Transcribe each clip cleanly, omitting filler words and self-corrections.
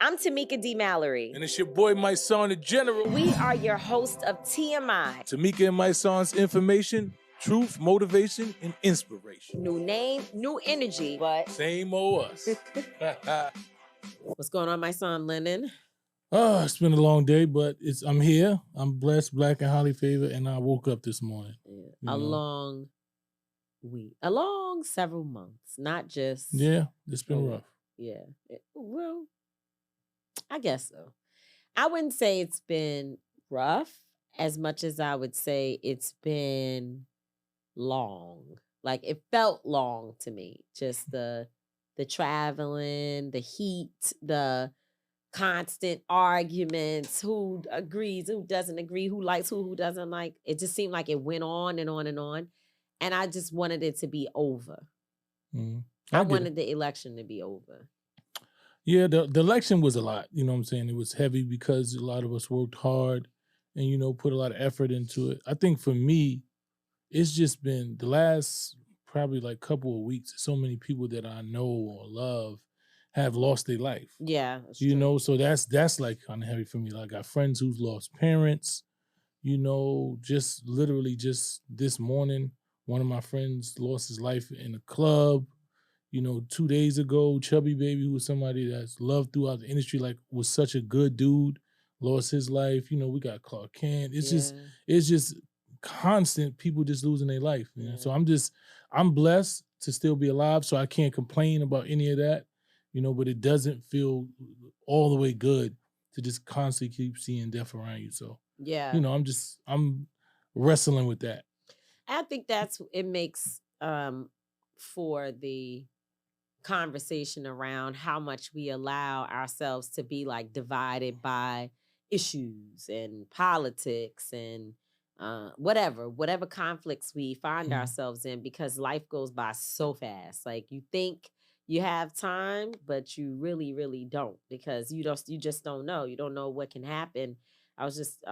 I'm Tamika D. Mallory. And it's your boy, Mysonne, the General. We are your host of TMI. Tamika and Mysonne's information, truth, motivation, and inspiration. New name, new energy, but same old us. What's going on, my son, Lennon? Oh, it's been a long day, but I'm here. I'm blessed, black, and highly favored, and I woke up this morning. Yeah. Long week, a long several months, not just. Yeah, it's been rough. Yeah, well, I guess so. I wouldn't say it's been rough as much as I would say it's been long. Like it felt long to me. Just the traveling, the heat, the constant arguments, who agrees, who doesn't agree, who likes who doesn't like. It just seemed like it went on and on and on. And I just wanted it to be over. Mm-hmm. I wanted the election to be over. Yeah, the election was a lot. You know what I'm saying? It was heavy because a lot of us worked hard and, you know, put a lot of effort into it. I think for me, it's just been the last probably like couple of weeks, so many people that I know or love have lost their life. Yeah. You know, so that's like kind of heavy for me. Like I got friends who's lost parents, you know, just literally just this morning, one of my friends lost his life in a club. You know, 2 days ago, Chubby Baby, who was somebody that's loved throughout the industry, like was such a good dude, lost his life. You know, we got Clark Kent. It's just constant people just losing their life. You know? So I'm blessed to still be alive. So I can't complain about any of that, you know, but it doesn't feel all the way good to just constantly keep seeing death around you. So, yeah, you know, I'm wrestling with that. I think it makes for the conversation around how much we allow ourselves to be like divided by issues and politics and whatever conflicts we find ourselves in, because life goes by so fast. Like you think you have time, but you really, really don't, because you just don't know. You don't know what can happen. I was just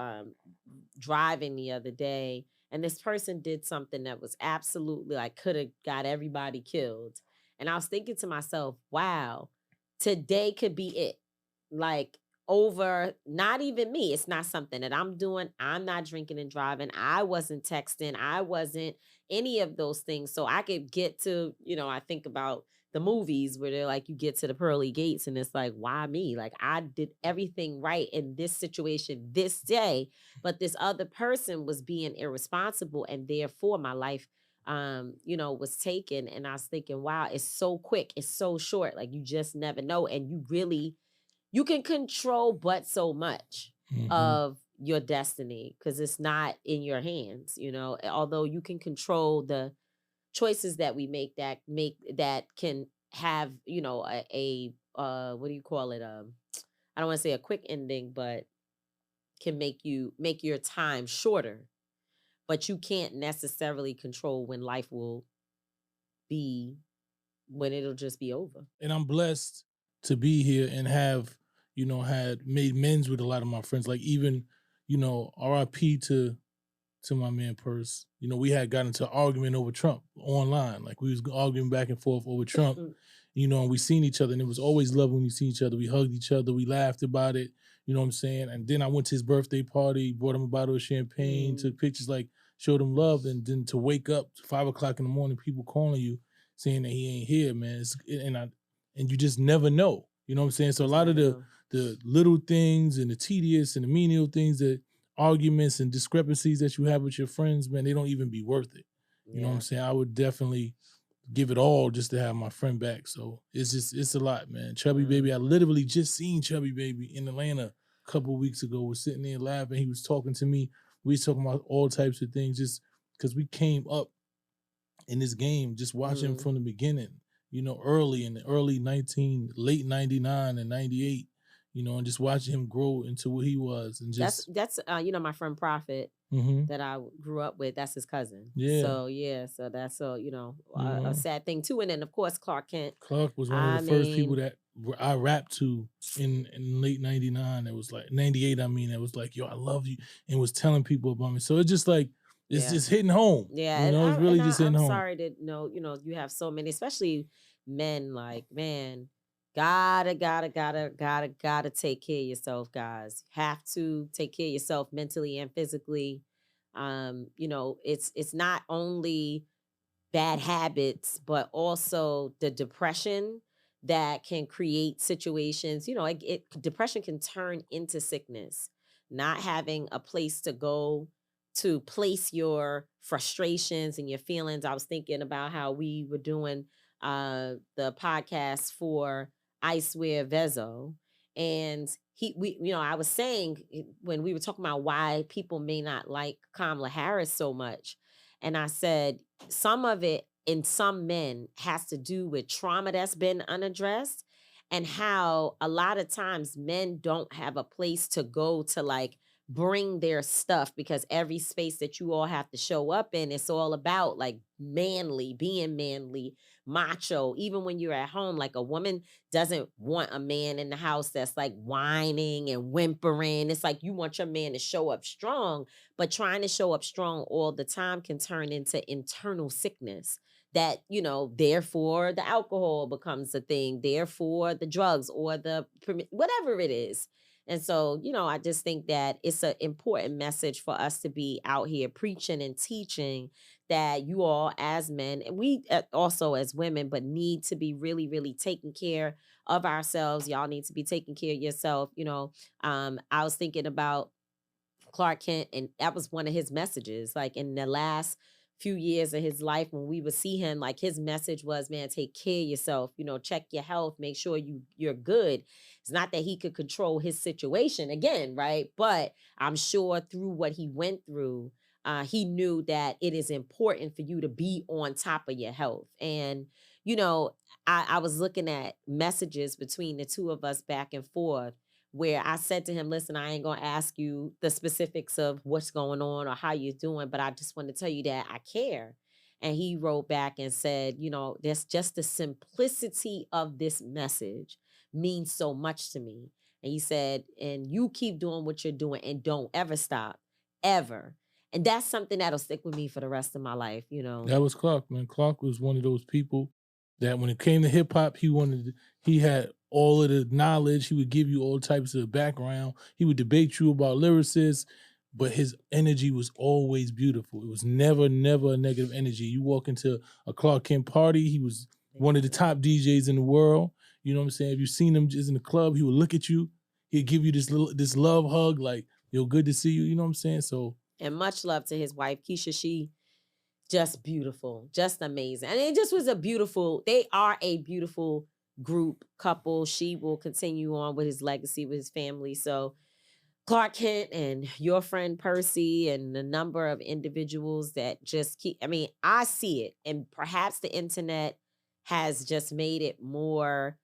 driving the other day, and this person did something that was absolutely like could have got everybody killed. And I was thinking to myself, wow, today could be it. Like over, not even me. It's not something that I'm doing. I'm not drinking and driving. I wasn't texting. I wasn't any of those things. So I could get to, you know, I think about the movies where they're like, you get to the pearly gates and it's like, why me? Like I did everything right in this situation this day, but this other person was being irresponsible, and therefore my life you know, was taken. And I was thinking, wow, it's so quick, it's so short. Like you just never know. And you can control but so much of your destiny, because it's not in your hands, you know, although you can control the choices that we make that can have, you know, a what do you call it? I don't want to say a quick ending, but can make your time shorter. But you can't necessarily control when it'll just be over. And I'm blessed to be here and have, you know, had made amends with a lot of my friends. Like even, you know, RIP to my man Purse. You know, we had gotten into an argument over Trump online. Like we was arguing back and forth over Trump, you know, and we seen each other, and it was always love when we see each other. We hugged each other, we laughed about it, you know what I'm saying? And then I went to his birthday party, brought him a bottle of champagne, took pictures, like showed him love. And then to wake up 5 o'clock in the morning, people calling you saying that he ain't here, man. And you just never know, you know what I'm saying? So a lot of the little things and the tedious and the menial things, that arguments and discrepancies that you have with your friends, man, they don't even be worth it. You know what I'm saying? I would definitely give it all just to have my friend back. So it's a lot, man. Chubby Baby, I literally just seen Chubby Baby in Atlanta a couple of weeks ago. We're sitting there laughing. He was talking to me. We was talking about all types of things, just because we came up in this game, just watching from the beginning, you know, early in the late 99 and 98, you know, and just watching him grow into what he was. And just that's you know, my friend Prophet that I grew up with, that's his cousin. Yeah. So that's you know, a sad thing too. And then of course Clark Kent. Clark was one of the first people that I rapped to in late 99. It was like 98. I mean, it was like, yo, I love you, and was telling people about me. So it's just like, it's just hitting home. Yeah, you know, it's really just hitting home. I'm sorry to know, you know, you have so many, especially men. Like, man, Gotta take care of yourself, guys. Have to take care of yourself mentally and physically. It's not only bad habits, but also the depression that can create situations. Depression can turn into sickness. Not having a place to go to place your frustrations and your feelings. I was thinking about how we were doing the podcast for I Swear Vezo. And I was saying when we were talking about why people may not like Kamala Harris so much. And I said, some of it in some men has to do with trauma that's been unaddressed, and how a lot of times men don't have a place to go to like bring their stuff, because every space that you all have to show up in, it's all about like manly, being manly, macho. Even when you're at home, like a woman doesn't want a man in the house that's like whining and whimpering. It's like you want your man to show up strong, but trying to show up strong all the time can turn into internal sickness. That, therefore the alcohol becomes a thing, therefore the drugs or whatever it is. And so, I just think that it's an important message for us to be out here preaching and teaching that you all as men, and we also as women, but need to be really, really taking care of ourselves. Y'all need to be taking care of yourself. I was thinking about Clark Kent, and that was one of his messages. Like in the last few years of his life, when we would see him, like his message was, man, take care of yourself, check your health, make sure you're good. It's not that he could control his situation again, right? But I'm sure through what he went through, he knew that it is important for you to be on top of your health. And, I was looking at messages between the two of us back and forth, where I said to him, listen, I ain't going to ask you the specifics of what's going on or how you're doing, but I just want to tell you that I care. And he wrote back and said, there's just the simplicity of this message means so much to me. And he said, and you keep doing what you're doing and don't ever stop, ever. And that's something that'll stick with me for the rest of my life, That was Clark, man. Clark was one of those people that when it came to hip hop, he had all of the knowledge. He would give you all types of background. He would debate you about lyricists, but his energy was always beautiful. It was never, never a negative energy. You walk into a Clark Kent party, he was one of the top DJs in the world. You know what I'm saying? If you've seen him just in the club, he would look at you. He'd give you this love hug, like, yo, good to see you. You know what I'm saying? So, and much love to his wife, Keisha. She just beautiful, just amazing. And it just was they are a beautiful group couple. She will continue on with his legacy, with his family. So Clark Kent and your friend Percy and the number of individuals that just I see it. And perhaps the internet has just made it more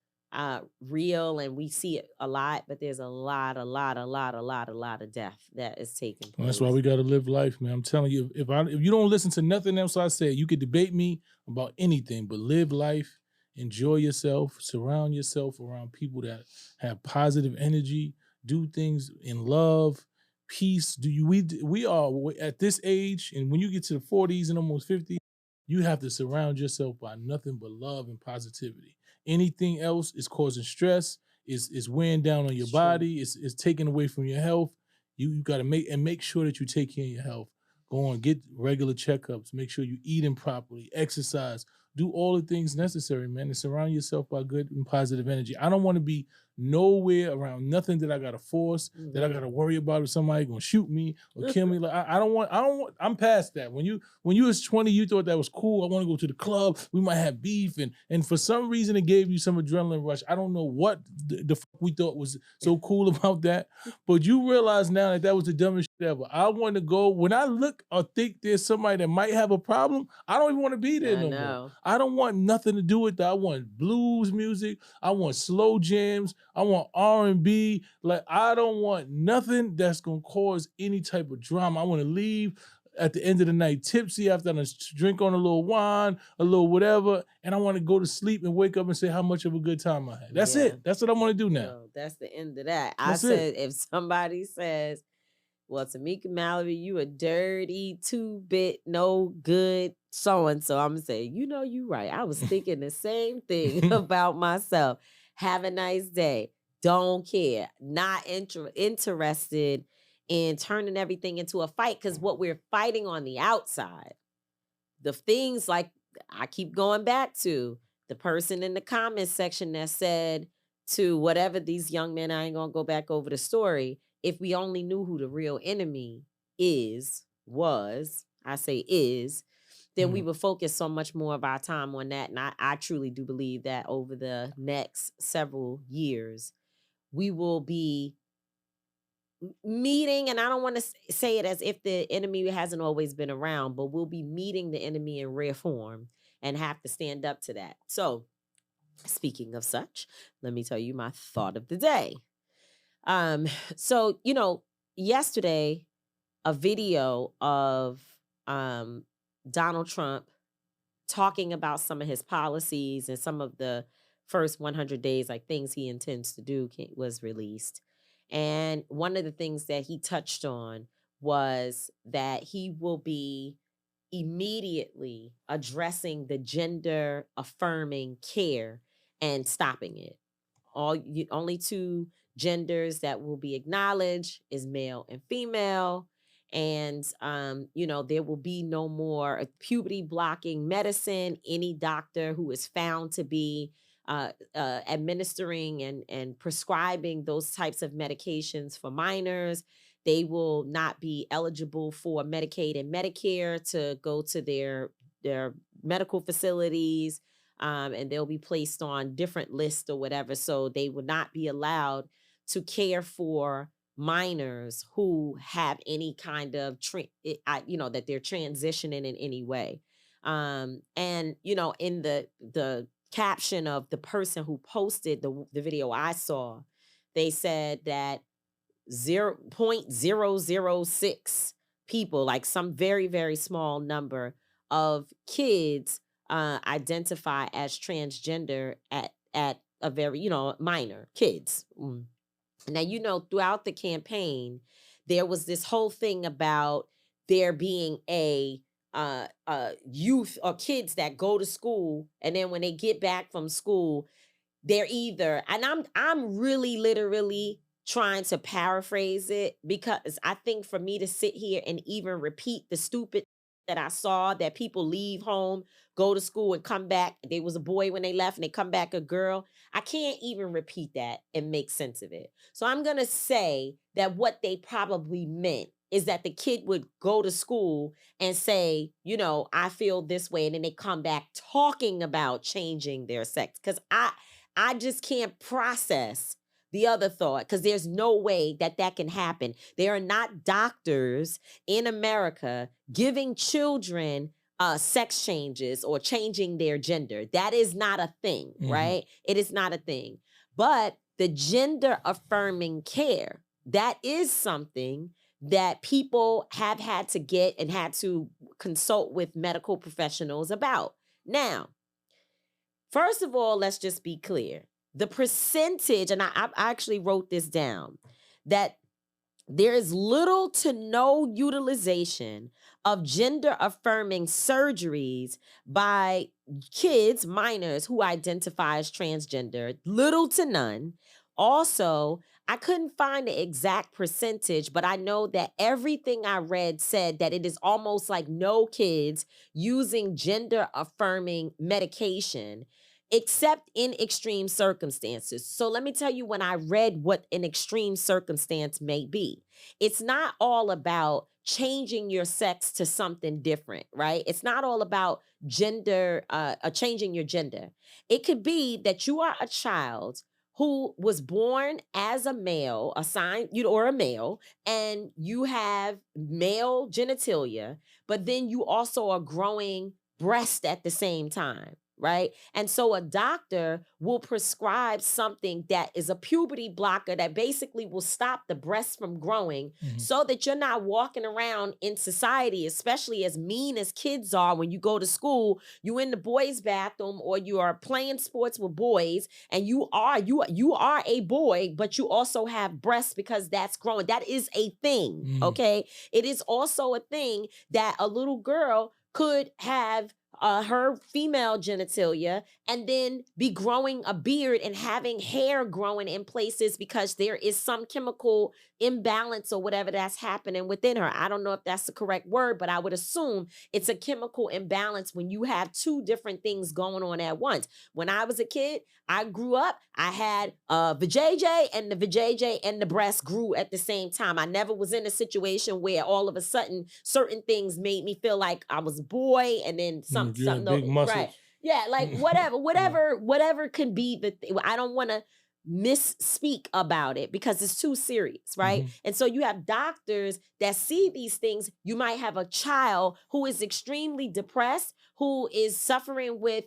real, and we see it a lot, but there's a lot of death that is taking place. Well, that's why we got to live life, man. I'm telling you, if you don't listen to nothing else I say, you could debate me about anything, but live life, enjoy yourself, surround yourself around people that have positive energy, do things in love, peace. We are at this age, and when you get to the 40s and almost 50, you have to surround yourself by nothing but love and positivity. Anything else is causing stress, is wearing down on your body, is taking away from your health. You got to make sure that you take care of your health. Go on, get regular checkups. Make sure you're eating properly, exercise, do all the things necessary, man, and surround yourself by good and positive energy. I don't want to be nowhere around nothing that I gotta force, that I gotta worry about if somebody gonna shoot me or kill me. Like I don't want. I'm past that. When you was 20, you thought that was cool. I want to go to the club. We might have beef, and for some reason it gave you some adrenaline rush. I don't know what the fuck we thought was so cool about that, but you realize now that was the dumbest shit ever. I want to go when I look or think there's somebody that might have a problem. I don't even want to be there no more. I don't want nothing to do with that. I want blues music. I want slow jams. I want R&B. Like, I don't want nothing that's going to cause any type of drama. I want to leave at the end of the night tipsy after I drink on a little wine, a little whatever, and I want to go to sleep and wake up and say how much of a good time I had. That's it. That's what I want to do now. No, that's the end of that. I said, if somebody says, well, Tamika Mallory, you a dirty, 2-bit, no good, so-and-so, I'm going to say, you right. I was thinking the same thing about myself. Have a nice day. Don't care. Not interested in turning everything into a fight, because what we're fighting on the outside, the things like I keep going back to the person in the comments section that said to whatever these young men, I ain't gonna go back over the story. If we only knew who the real enemy I say is, then we would focus so much more of our time on that. And I truly do believe that over the next several years, we will be meeting, and I don't want to say it as if the enemy hasn't always been around, but we'll be meeting the enemy in rare form and have to stand up to that. So, speaking of such, let me tell you my thought of the day. So, yesterday, a video of Donald Trump talking about some of his policies and some of the first 100 days, like things he intends to do, was released. And one of the things that he touched on was that he will be immediately addressing the gender affirming care and stopping it. Only two genders that will be acknowledged is male and female. And there will be no more puberty blocking medicine. Any doctor who is found to be administering and prescribing those types of medications for minors, they will not be eligible for Medicaid and Medicare to go to their medical facilities, and they'll be placed on different lists or whatever. So they will not be allowed to care for minors who have any kind of that they're transitioning in any way. And in the caption of the person who posted the video I saw, they said that 0.006 people, like some very, very small number of kids, identify as transgender at a very, minor kids. Now, throughout the campaign, there was this whole thing about there being a youth or kids that go to school, and then when they get back from school, they're either, and I'm really literally trying to paraphrase it, because I think for me to sit here and even repeat the stupid that I saw, that people leave home, go to school and come back, they was a boy when they left and they come back a girl, I can't even repeat that and make sense of it. So I'm going to say that what they probably meant is that the kid would go to school and say, I feel this way, and then they come back talking about changing their sex, because I just can't process the other thought, because there's no way that can happen. There are not doctors in America giving children sex changes or changing their gender. That is not a thing, right? It is not a thing. But the gender affirming care, that is something that people have had to get and had to consult with medical professionals about. Now, first of all, let's just be clear. The percentage, and I actually wrote this down, that there is little to no utilization of gender affirming surgeries by kids, minors who identify as transgender, little to none. Also, I couldn't find the exact percentage, but I know that everything I read said that it is almost like no kids using gender affirming medication, except in extreme circumstances. So let me tell you, when I read what an extreme circumstance may be, it's not all about changing your sex to something different, right? It's not all about changing your gender. It could be that you are a child who was born as a male, or a male, and you have male genitalia, but then you also are growing breast at the same time, right? And so a doctor will prescribe something that is a puberty blocker that basically will stop the breast from growing, so that you're not walking around in society, especially as mean as kids are when you go to school, you in the boys' bathroom, or you are playing sports with boys, and you are a boy, but you also have breasts because that's growing. That is a thing, okay? It is also a thing that a little girl could have her female genitalia and then be growing a beard and having hair growing in places because there is some chemical imbalance or whatever that's happening within her. I don't know if that's the correct word, but I would assume it's a chemical imbalance when you have two different things going on at once. When I was a kid, I grew up, I had vajayjay, and the vajayjay and the breast grew at the same time. I never was in a situation where all of a sudden certain things made me feel like I was a boy, and then something big muscles. right. Yeah, like whatever can be I don't want to misspeak about it because it's too serious, right? And so you have doctors that see these things. You might have a child who is extremely depressed, who is suffering with,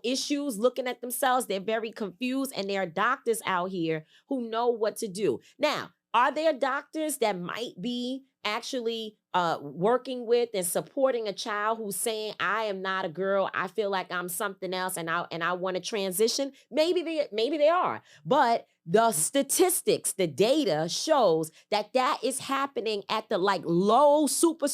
issues, looking at themselves. They're very confused, and there are doctors out here who know what to do. Now, are there doctors that might be actually working with and supporting a child who's saying, I am not a girl, I feel like I'm something else, and I want to transition? Maybe they are. But the statistics, the data shows that is happening at the low, super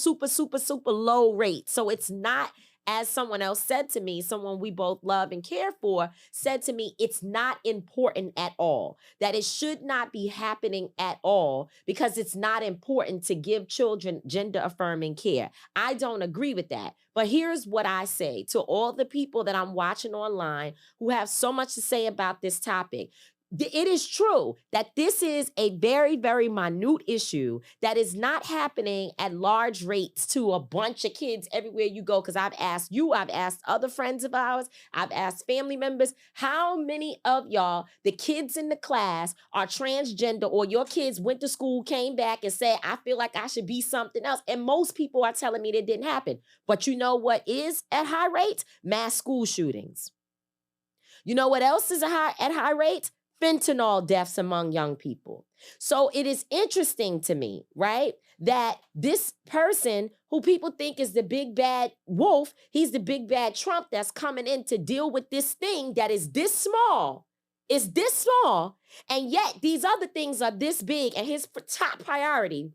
low rate. So it's not, as someone else said to me, someone we both love and care for, said to me, it's not important at all, that it should not be happening at all because it's not important to give children gender affirming care. I don't agree with that. But here's what I say to all the people that I'm watching online who have so much to say about this topic. It is true that this is a very, very minute issue that is not happening at large rates to a bunch of kids everywhere you go. Because I've asked you, I've asked other friends of ours, I've asked family members, how many of y'all, the kids in the class, are transgender, or your kids went to school, came back and said, I feel like I should be something else? And most people are telling me that didn't happen. But you know what is at high rates? Mass school shootings. You know what else is at high rates? Fentanyl deaths among young people. So it is interesting to me, right, that this person who people think is the big bad wolf, he's the big bad Trump that's coming in to deal with this thing that is this small. It's this small, and yet these other things are this big, and his top priority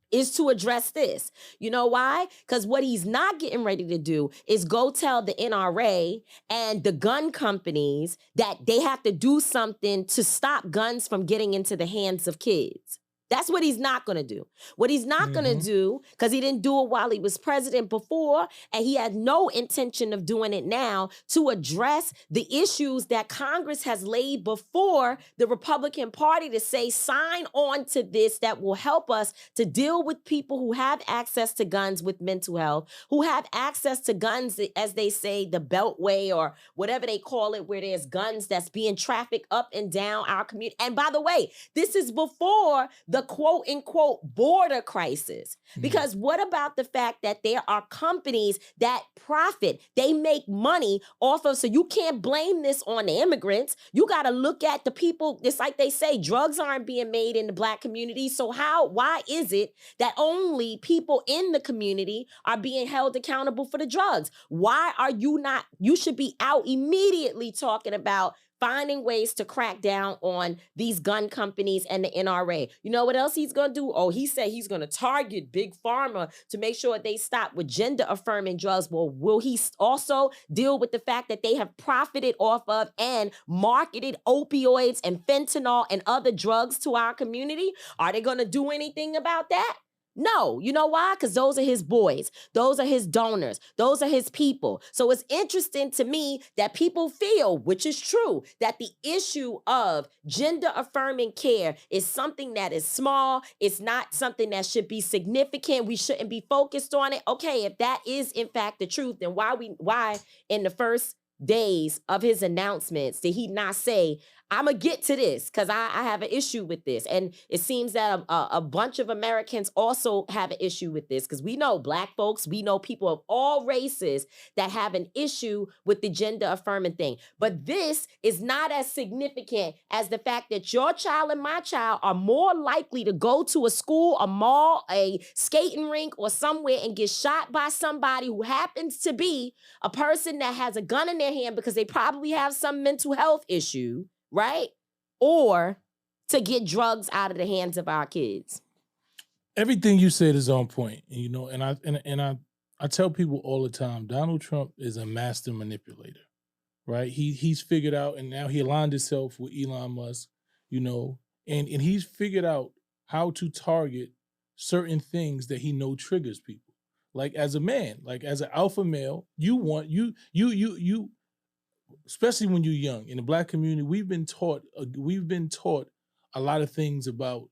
is to address this. You know why? Because what he's not getting ready to do is go tell the NRA and the gun companies that they have to do something to stop guns from getting into the hands of kids. That's what he's not going to do. What he's not going to do, because he didn't do it while he was president before, and he had no intention of doing it now, to address the issues that Congress has laid before the Republican Party to say, sign on to this that will help us to deal with people who have access to guns with mental health, who have access to guns, as they say, the Beltway or whatever they call it, where there's guns that's being trafficked up and down our community. And by the way, this is before the quote unquote border crisis. Because what about the fact that there are companies that profit, they make money off of, so you can't blame this on the immigrants. You got to look at the people. It's like they say, drugs aren't being made in the Black community. So why is it that only people in the community are being held accountable for the drugs? Why are you not? You should be out immediately talking about finding ways to crack down on these gun companies and the NRA. You know what else he's going to do? Oh, he said he's going to target big pharma to make sure they stop with gender affirming drugs. Well, will he also deal with the fact that they have profited off of and marketed opioids and fentanyl and other drugs to our community? Are they going to do anything about that? No. You know why? Because those are his boys. Those are his donors. Those are his people. So it's interesting to me that people feel, which is true, that the issue of gender affirming care is something that is small. It's not something that should be significant. We shouldn't be focused on it. Okay, if that is in fact the truth, then why in the first days of his announcements did he not say, I'm going to get to this because I have an issue with this? And it seems that a bunch of Americans also have an issue with this, because we know Black folks, we know people of all races that have an issue with the gender affirming thing. But this is not as significant as the fact that your child and my child are more likely to go to a school, a mall, a skating rink, or somewhere and get shot by somebody who happens to be a person that has a gun in their hand because they probably have some mental health issue, right? Or to get drugs out of the hands of our kids. Everything you said is on point, and I I tell people all the time, Donald Trump is a master manipulator, right? He's figured out, and now he aligned himself with Elon Musk, you know, and he's figured out how to target certain things that he know triggers people. Like as a man, like as an alpha male, you want you, especially when you're young in the Black community, we've been taught a lot of things about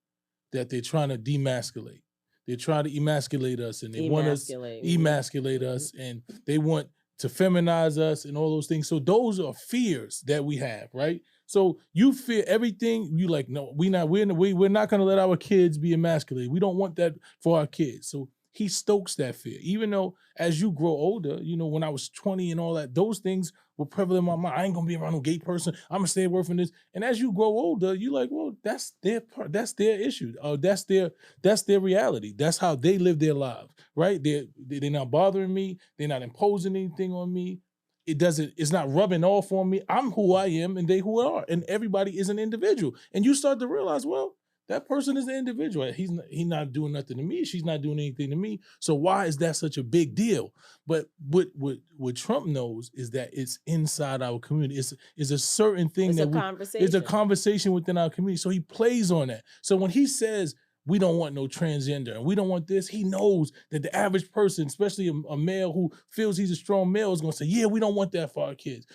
that they're trying to demasculate. They're trying to emasculate us, and they want us emasculate us, and they want to feminize us and all those things. So those are fears that we have, right? So you fear everything. You like, no, we're not going to let our kids be emasculated. We don't want that for our kids. So he stokes that fear. Even though as you grow older, you know, when I was 20 and all that, those things were prevalent in my mind. I ain't gonna be around no gay person. I'm gonna stay away from this. And as you grow older, you're like, well, that's their part. That's their issue. That's their reality. That's how they live their lives, right? They're not bothering me. They're not imposing anything on me. It's not rubbing off on me. I'm who I am and they who are. And everybody is an individual. And you start to realize, well, that person is an individual. He's not doing nothing to me. She's not doing anything to me. So why is that such a big deal? But what Trump knows is that it's inside our community. It's a certain thing it's a conversation within our community. So he plays on that. So when he says we don't want no transgender and we don't want this, he knows that the average person, especially a male who feels he's a strong male, is gonna say, yeah, we don't want that for our kids.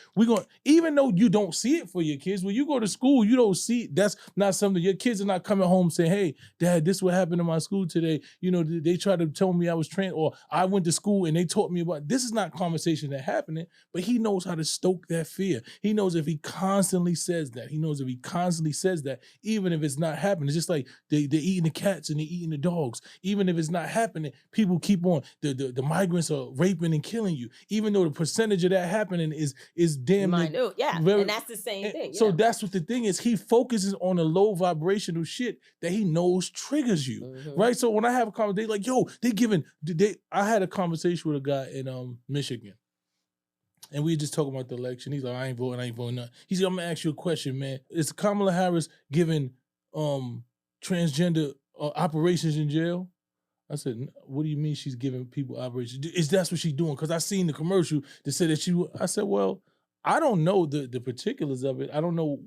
Even though you don't see it for your kids, when you go to school, you don't see it. That's not something, your kids are not coming home saying, hey, Dad, this is what happened in my school today. You know, they tried to tell me I was trans, or I went to school and they taught me about, this is not conversation that happening, but he knows how to stoke that fear. He knows if he constantly says that, even if it's not happening, it's just like they're eating the cats and they're eating the dogs. Even if it's not happening, people keep on, the migrants are raping and killing you, even though the percentage of that happening is damn minute. Yeah, and that's the same thing. So that's what the thing is. He focuses on the low vibrational shit that he knows triggers you, right? So when I have a conversation, they like, yo, I had a conversation with a guy in Michigan, and we just talking about the election. He's like, I ain't voting nothing. He said, I'm gonna ask you a question, man. Is Kamala Harris giving transgender operations in jail? I said, what do you mean she's giving people operations? That's what she's doing? Because I seen the commercial that said that I said, well, I don't know the particulars of it. I don't know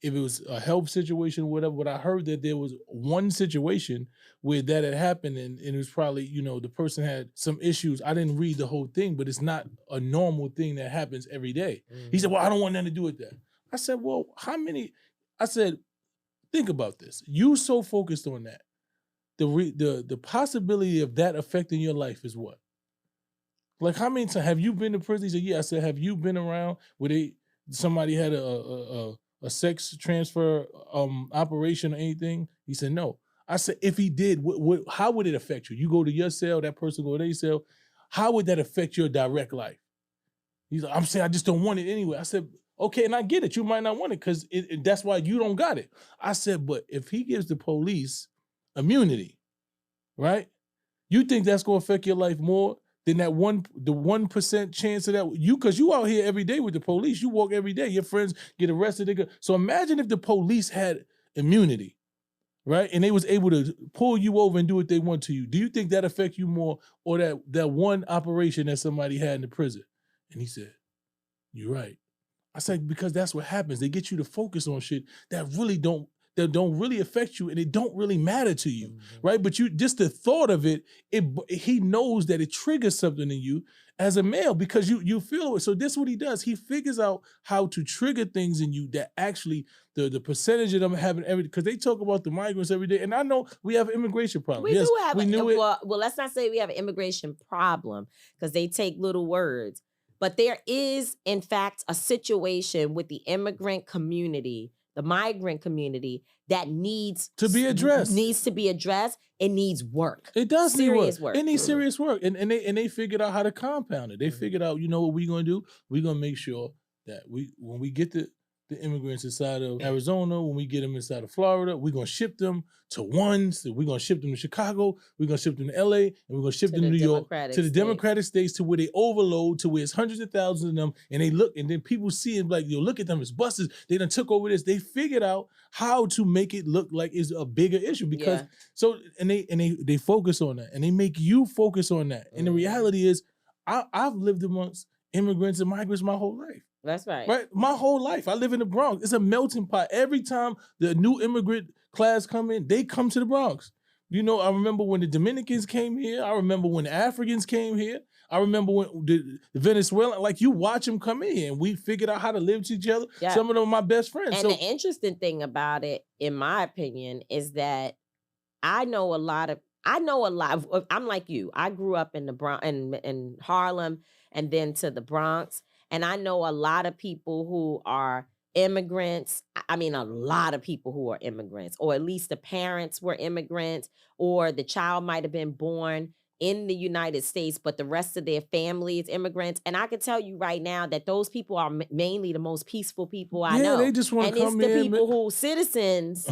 if it was a health situation or whatever, but I heard that there was one situation where that had happened, and it was probably, you know, the person had some issues. I didn't read the whole thing, but it's not a normal thing that happens every day. He said, well, I don't want nothing to do with that. I said, well, think about this. You so focused on that. The possibility of that affecting your life is what? Like, how many times have you been to prison? He said, yeah. I said, have you been around where somebody had a sex transfer operation or anything? He said, no. I said, if he did, how would it affect you? You go to your cell, that person go to their cell. How would that affect your direct life? He's like, I'm saying I just don't want it anyway. I said, okay, and I get it. You might not want it because that's why you don't got it. I said, but if he gives the police immunity, right? You think that's going to affect your life more than the 1% chance of that? Because you out here every day with the police. You walk every day. Your friends get arrested. So imagine if the police had immunity, right? And they was able to pull you over and do what they want to you. Do you think that affect you more, or that one operation that somebody had in the prison? And he said, you're right. I said, because that's what happens. They get you to focus on shit that don't really affect you, and it don't really matter to you, right? But just the thought of it, he knows that it triggers something in you as a male because you feel it. So this is what he does. He figures out how to trigger things in you that actually the percentage of them having because they talk about the migrants every day, and I know we have an immigration problem. We do have well, let's not say we have an immigration problem because they take little words. But there is, in fact, a situation with the immigrant community, the migrant community, that needs to be addressed. It needs work. It does serious work. It needs serious work. And they figured out how to compound it. They figured out, you know what we're gonna do? We're gonna make sure that when we get the immigrants inside of Arizona, when we get them inside of Florida, we're going to ship them to ones, we're going to ship them to Chicago, we're going to ship them to LA, and we're going to ship them to New York, to the Democratic states, to where they overload, to where it's hundreds of thousands of them, and they look, and then people see it like, yo, look at them, it's buses, they done took over this. They figured out how to make it look like it's a bigger issue, because, so, and they focus on that, and they make you focus on that. And the reality is, I've lived amongst immigrants and migrants my whole life. That's right. Right? My whole life. I live in the Bronx. It's a melting pot. Every time the new immigrant class come in, they come to the Bronx. You know, I remember when the Dominicans came here. I remember when the Africans came here. I remember when the Venezuelan, like, you watch them come in here, and we figured out how to live with each other. Yeah. Some of them are my best friends. And the interesting thing about it, in my opinion, is that I know a lot. I'm like you. I grew up in the Bronx, in Harlem, and then to the Bronx. And I know a lot of people who are immigrants. I mean, a lot of people who are immigrants, or at least the parents were immigrants, or the child might have been born in the United States, but the rest of their family is immigrants. And I can tell you right now that those people are mainly the most peaceful people I know. They just want to come in. And it's the people who citizens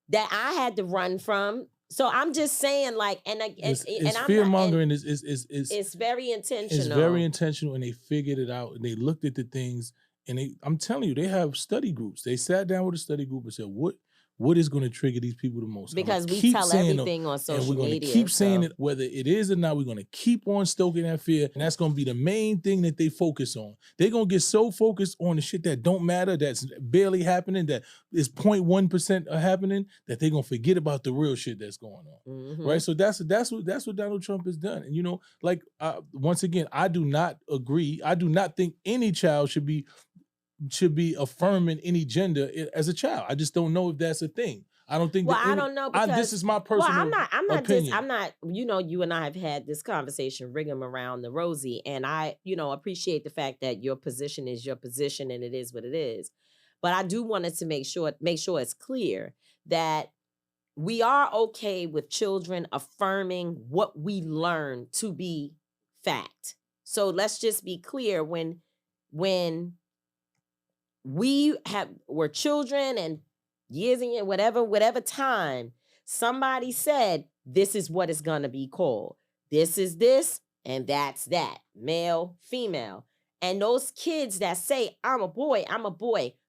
that I had to run from. So I'm just saying, like, it's fear mongering. It's very intentional. It's very intentional, and they figured it out, and they looked at the things, and I'm telling you, they have study groups. They sat down with a study group and said, what is going to trigger these people the most? Because we tell everything on social media. And we're going to keep saying it, whether it is or not. We're going to keep on stoking that fear, and that's going to be the main thing that they focus on. They're going to get so focused on the shit that don't matter, that's barely happening, that is 0.1% happening, that they're going to forget about the real shit that's going on. Right? So that's what Donald Trump has done. And, you know, like, once again, I do not agree. I do not think any child should be affirming any gender as a child. I just don't know if that's a thing. I don't think. Well, I don't know. Because, this is my personal. I'm not. opinion. I'm not. You know, you and I have had this conversation, ring around the rosy, and I, appreciate the fact that your position is your position, and it is what it is. But I do want us to make sure it's clear that we are okay with children affirming what we learn to be fact. So let's just be clear, when we were children and years and years, whatever time, somebody said, this is what it's going to be called. This is this, and that's that. Male, female. And those kids that say, I'm a boy,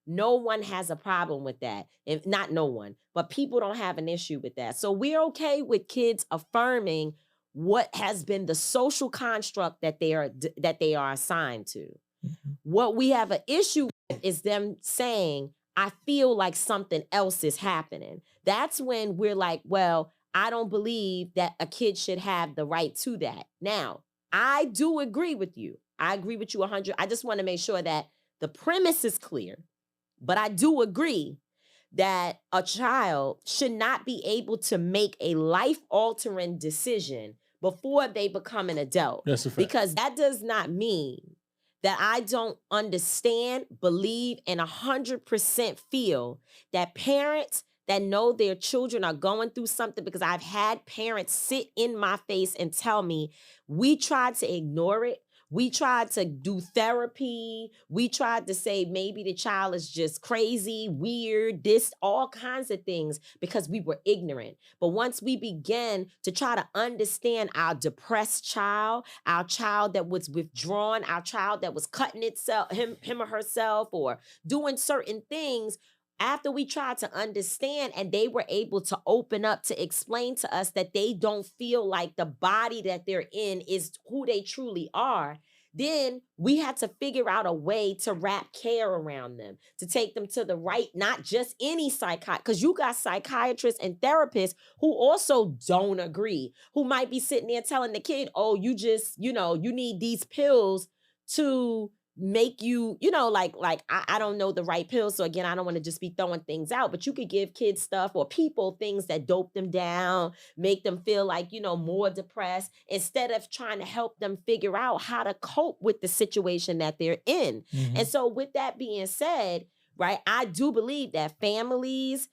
no one has a problem with that. If not no one, but people don't have an issue with that. So we're okay with kids affirming what has been the social construct that they are assigned to. What we have an issue with is them saying, I feel like something else is happening. That's when we're like, well, I don't believe that a kid should have the right to that. Now, I do agree with you. I agree with you 100. I just want to make sure that the premise is clear. But I do agree that a child should not be able to make a life-altering decision before they become an adult. That's a fact. Because that does not mean that I don't understand, believe, and 100% feel that parents that know their children are going through something, because I've had parents sit in my face and tell me, we tried to ignore it. We tried to do therapy. We tried to say maybe the child is just crazy, weird, all kinds of things, because we were ignorant. But once we began to try to understand our depressed child, our child that was withdrawn, our child that was cutting itself, him or herself, or doing certain things, after we tried to understand and they were able to open up to explain to us that they don't feel like the body that they're in is who they truly are, then we had to figure out a way to wrap care around them, to take them to the right, not just any psychiatrist, because you got psychiatrists and therapists who also don't agree, who might be sitting there telling the kid, oh, you just, you need these pills to make you, I don't know the right pills. So again, I don't want to just be throwing things out, but you could give kids stuff or people things that dope them down, make them feel like, more depressed, instead of trying to help them figure out how to cope with the situation that they're in. And so with that being said, right, I do believe that families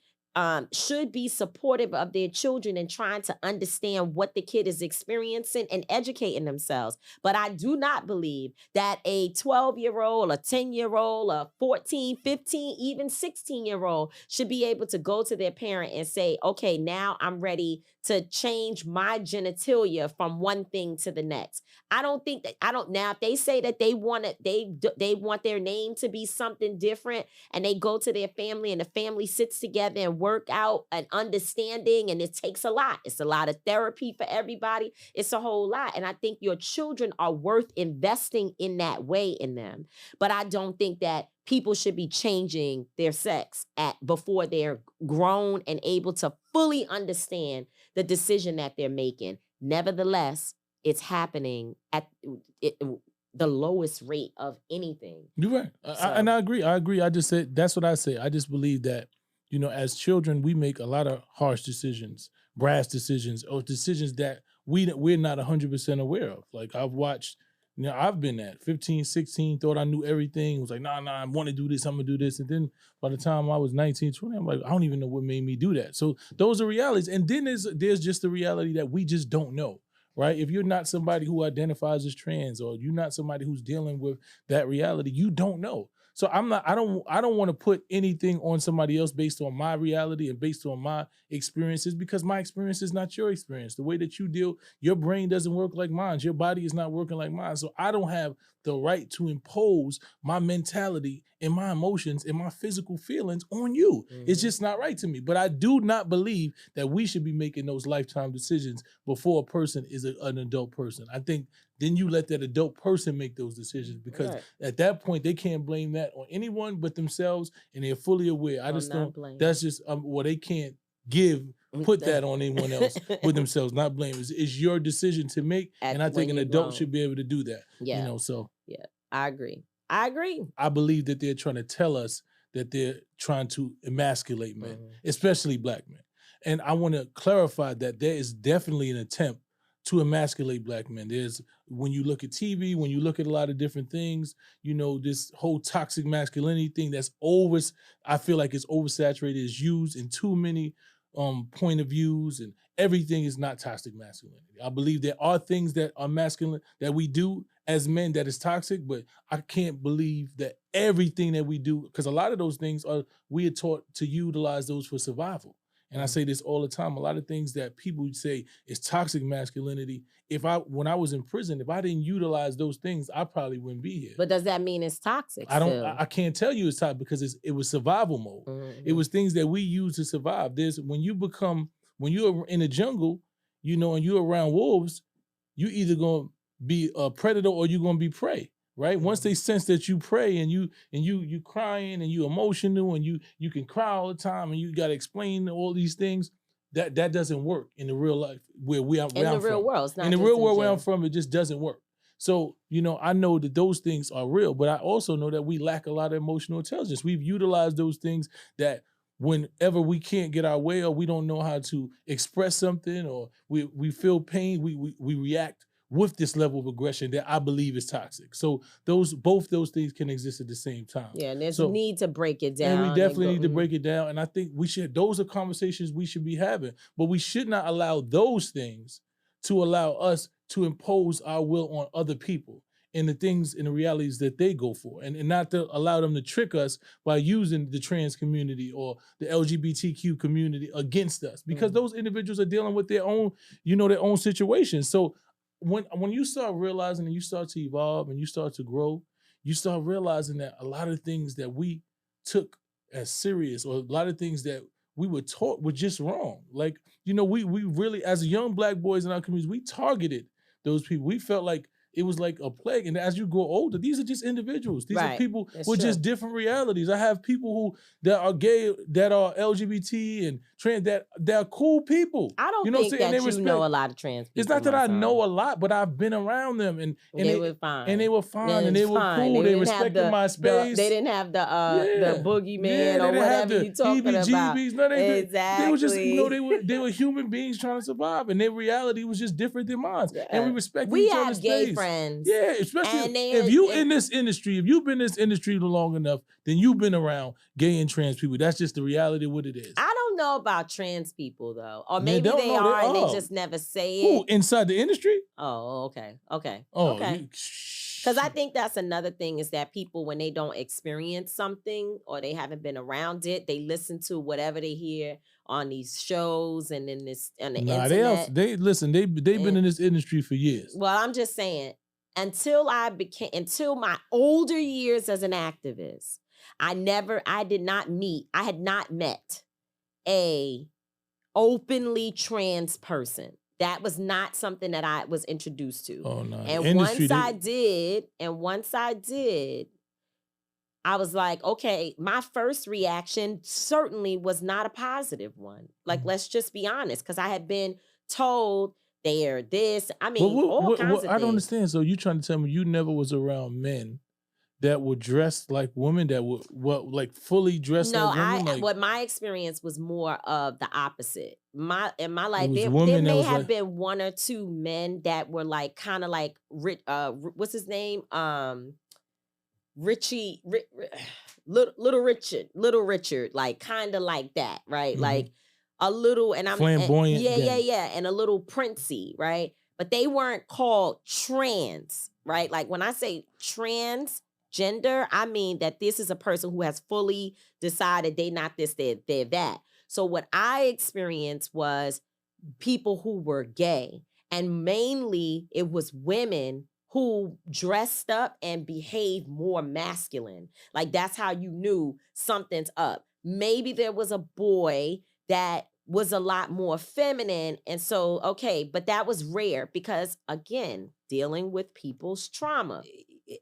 should be supportive of their children and trying to understand what the kid is experiencing and educating themselves. But I do not believe that a 12-year-old, a 10-year-old, a 14, 15, even 16-year-old should be able to go to their parent and say, okay, now I'm ready to change my genitalia from one thing to the next. I don't think that, now if they say that they want it, they want their name to be something different, and they go to their family and the family sits together and work out an understanding, and it takes a lot. It's a lot of therapy for everybody. It's a whole lot. And I think your children are worth investing in that way in them. But I don't think that people should be changing their sex before they're grown and able to fully understand the decision that they're making. Nevertheless, it's happening at the lowest rate of anything. You're right. And I agree. I just said, that's what I say. I just believe that, as children, we make a lot of harsh decisions, brash decisions, or decisions that we're not 100% aware of. Like I've watched, I've been at 15, 16, thought I knew everything. Was like, nah, I want to do this. I'm going to do this. And then by the time I was 19, 20, I'm like, I don't even know what made me do that. So those are realities. And then there's just the reality that we just don't know. Right? If you're not somebody who identifies as trans, or you're not somebody who's dealing with that reality, you don't know. So I don't want to put anything on somebody else based on my reality and based on my experiences, because my experience is not your experience. The way that you deal, your brain doesn't work like mine. Your body is not working like mine. So I don't have the right to impose my mentality and my emotions and my physical feelings on you. Mm-hmm. It's just not right to me. But I do not believe that we should be making those lifetime decisions before a person is an adult person. I think then you let that adult person make those decisions, because at that point they can't blame that on anyone but themselves, and they're fully aware. I just don't. That's just they can't put that on anyone else with themselves. Not blame. It's your decision to make, and I think an adult should be able to do that. Yeah. Yeah, I agree. I believe that they're trying to tell us that they're trying to emasculate men, especially black men. And I want to clarify that there is definitely an attempt to emasculate black men. When you look at TV, when you look at a lot of different things, this whole toxic masculinity thing I feel like it's oversaturated, is used in too many point of views, and everything is not toxic masculinity. I believe there are things that are masculine that we do as men that is toxic, but I can't believe that everything that we do, because a lot of those things we are taught to utilize those for survival. And I say this all the time. A lot of things that people say is toxic masculinity, when I was in prison, if I didn't utilize those things, I probably wouldn't be here. But does that mean it's toxic? I can't tell you it's toxic, because it was survival mode. Mm-hmm. It was things that we use to survive. When you're in the jungle, and you're around wolves, you either gonna be a predator or you're gonna be prey. Right? Mm-hmm. Once they sense that you pray and you crying and you emotional and you can cry all the time and you got to explain all these things, that doesn't work in the real life where we are. In the real world, in the real world where I'm from, it just doesn't work. So I know that those things are real, but I also know that we lack a lot of emotional intelligence. We've utilized those things that whenever we can't get our way, or we don't know how to express something, or we feel pain, we react with this level of aggression that I believe is toxic. So both those things can exist at the same time. Yeah, and there's a need to break it down. And we definitely need to break it down. And I think those are conversations we should be having. But we should not allow those things to allow us to impose our will on other people and the things and the realities that they go for. And not to allow them to trick us by using the trans community or the LGBTQ community against us. Because those individuals are dealing with their own, their own situations. So when you start realizing and you start to evolve and you start to grow, you start realizing that a lot of things that we took as serious, or a lot of things that we were taught were just wrong. Like, we really, as young black boys in our communities, we targeted those people. We felt like it was like a plague. And as you grow older, these are just individuals. These are people with just different realities. I have people that are gay, that are LGBT and trans, that are cool people. I don't think that you know a lot of trans people. It's not that I know a lot, but I've been around them, and they were fine. And they were fine, and they were cool. They respected my space. They didn't have the boogeyman or whatever you talking about. No, exactly. They were just, they were human beings trying to survive, and their reality was just different than mine. Yeah. And we respected each other's space. friends. Yeah, especially And they if you in this industry, if you've been in this industry long enough, then you've been around gay and trans people. That's just the reality of what it is. I don't know about trans people though, or Yeah, maybe don't they know, are and they just never say Who it. inside the industry? Oh, okay. Oh, Okay. Because I think that's another thing is that people, when they don't experience something or they haven't been around it, they listen to whatever they hear on these shows and in this on the internet. They listen. They've been in this industry for years. Well, I'm just saying, until my older years as an activist, I had not met a openly trans person. That was not something that I was introduced to. Oh no! And once I did, I was like, okay, my first reaction certainly was not a positive one. Like, let's just be honest, because I had been told they're this. I mean, all kinds of things. I don't understand. So you trying to tell me you never was around men that were dressed like women, that were like fully dressed like women? What my experience was more of the opposite. In my life, there may have been one or two men that were like kind of like what's his name? Little Richard, like kind of like that, right? Mm-hmm. Like a little, and I'm flamboyant. Yeah, and a little princey, right? But they weren't called trans, right? Like when I say transgender, I mean that this is a person who has fully decided they're not this, they're that. So what I experienced was people who were gay, and mainly it was women who dressed up and behaved more masculine. Like that's how you knew something's up. Maybe there was a boy that was a lot more feminine. And so, okay, but that was rare because again, dealing with people's trauma.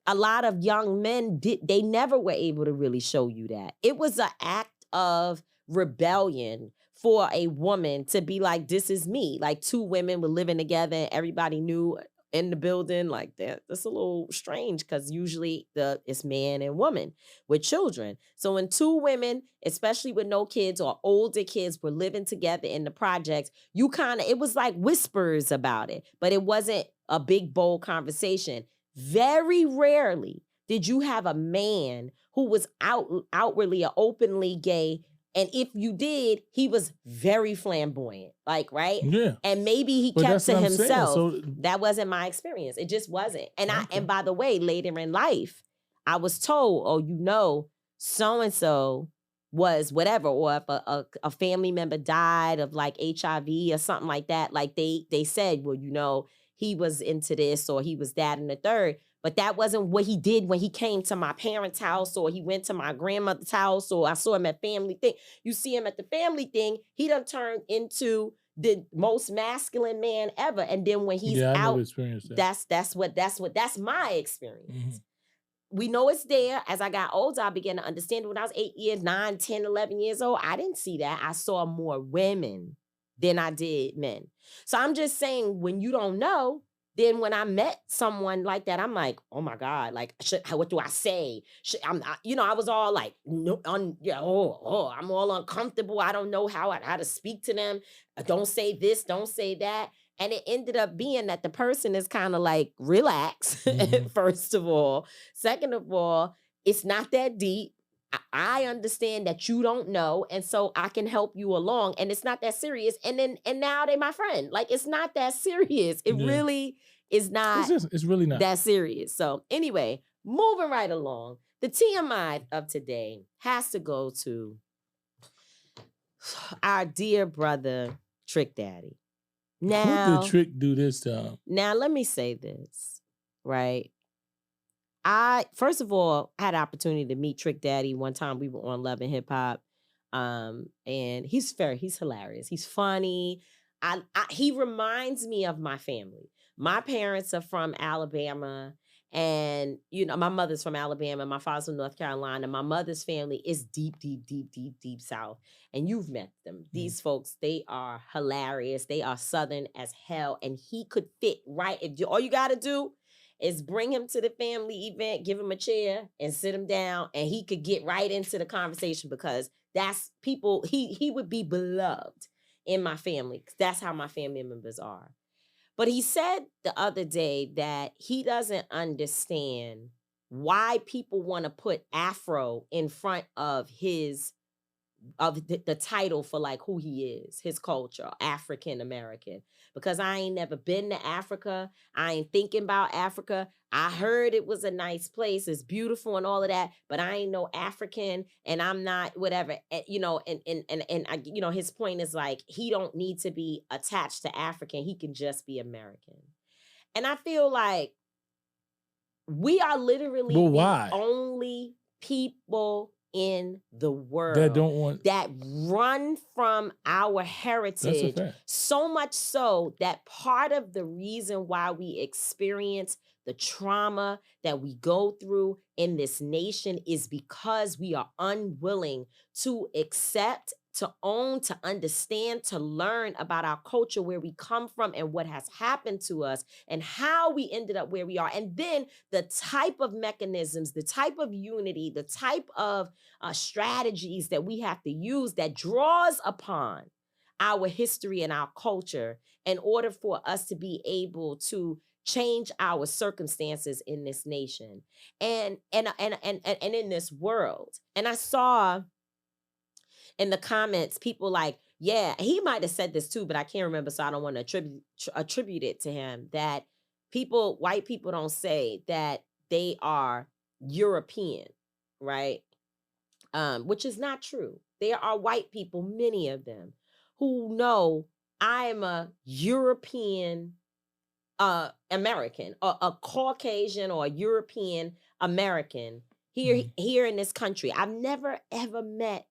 A lot of young men they never were able to really show you that. It was an act of rebellion for a woman to be like, this is me. Like two women were living together and everybody knew in the building like that. That's a little strange because usually it's man and woman with children. So when two women, especially with no kids or older kids, were living together in the projects, it was like whispers about it, but it wasn't a big, bold conversation. Very rarely did you have a man who was outwardly or openly gay. And if you did, he was very flamboyant, like, right? Yeah. And maybe he kept to himself. So, that wasn't my experience. It just wasn't. And and by the way, later in life, I was told, oh, so-and-so was whatever. Or if a family member died of like HIV or something like that, like they said, well, he was into this or he was that and the third. But that wasn't what he did when he came to my parents' house or he went to my grandmother's house or I saw him at family thing. You see him at the family thing, he done turned into the most masculine man ever. And then when he's out, never experienced that. That's my experience. Mm-hmm. We know it's there. As I got older, I began to understand it. When I was 8 years, 9, 10, 11 years old, I didn't see that. I saw more women than I did men. So I'm just saying, when you don't know, then when I met someone like that, I'm like, oh my God, like, what do I say? I was all like, no, I'm all uncomfortable. I don't know how to speak to them. Don't say this, don't say that. And it ended up being that the person is kind of like, relax, mm-hmm. First of all. Second of all, it's not that deep. I understand that you don't know, and so I can help you along, and it's not that serious. And now they my friend. Like, it's not that serious. It really is not. It's really not that serious. So anyway, moving right along, the TMI of today has to go to our dear brother Trick Daddy. Now, what did Trick do this time? Now, let me say this, right? I, first of all, had an opportunity to meet Trick Daddy one time. We were on Love and Hip Hop. And he's hilarious. He's funny. He reminds me of my family. My parents are from Alabama. And, my mother's from Alabama. My father's from North Carolina. My mother's family is deep, deep, deep, deep, deep South. And you've met them. Mm. These folks, they are hilarious. They are Southern as hell. And he could fit right. All you got to do is bring him to the family event, give him a chair and sit him down, and he could get right into the conversation because that's he would be beloved in my family. That's how my family members are. But he said the other day that he doesn't understand why people want to put Afro in front of the title for like who he is, his culture, African American. Because I ain't never been to Africa. I ain't thinking about Africa. I heard it was a nice place, it's beautiful and all of that, but I ain't no African and I'm not whatever. And, his point is like he don't need to be attached to African. He can just be American. And I feel like we are literally the only people in the world that run from our heritage, so much so that part of the reason why we experience the trauma that we go through in this nation is because we are unwilling to accept, to own, to understand, to learn about our culture, where we come from and what has happened to us and how we ended up where we are. And then the type of mechanisms, the type of unity, the type of strategies that we have to use that draws upon our history and our culture in order for us to be able to change our circumstances in this nation and in this world. And I saw in the comments people like, yeah, he might have said this too, but I can't remember, so I don't want to attribute it to him, that white people don't say that they are European, right? Which is not true. There are white people, many of them, who know I am a European American, or a Caucasian or a European American here in this country. I've never ever met,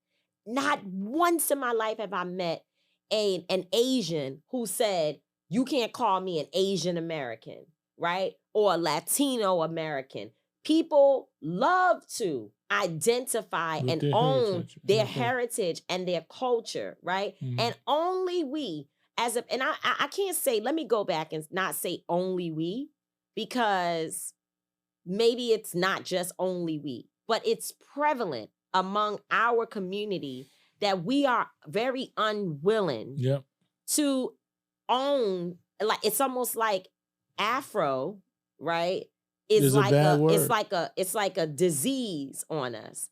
not once in my life have I met an Asian who said, you can't call me an Asian American, right? Or a Latino American. People love to identify and own their heritage and their culture, right? And only we and I can't say, let me go back and not say only we, because maybe it's not just only we, but it's prevalent among our community that we are very unwilling to own. Like, it's almost like Afro, right? It's like a disease on us.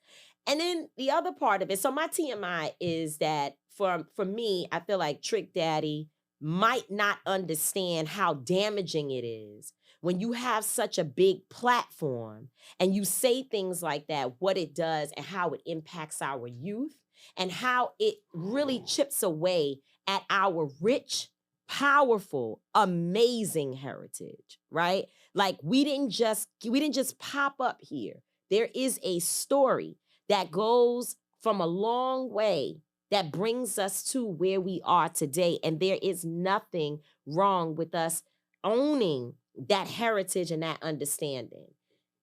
And then the other part of it, so my TMI is that for me, I feel like Trick Daddy might not understand how damaging it is when you have such a big platform and you say things like that, what it does and how it impacts our youth and how it really chips away at our rich, powerful, amazing heritage, right? Like we didn't just pop up here. There is a story that goes from a long way that brings us to where we are today. And there is nothing wrong with us owning that heritage and that understanding.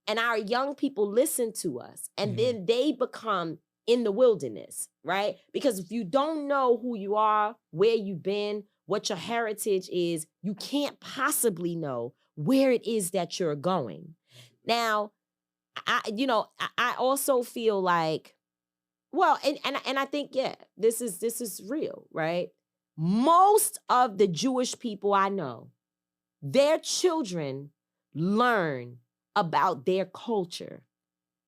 And our young people listen to us, and then they become in the wilderness, right? Because if you don't know who you are, where you've been, what your heritage is, you can't possibly know where it is that you're going. Now, I also feel like, well, and I think, yeah, this is real, right? Most of the Jewish people I know, their children learn about their culture.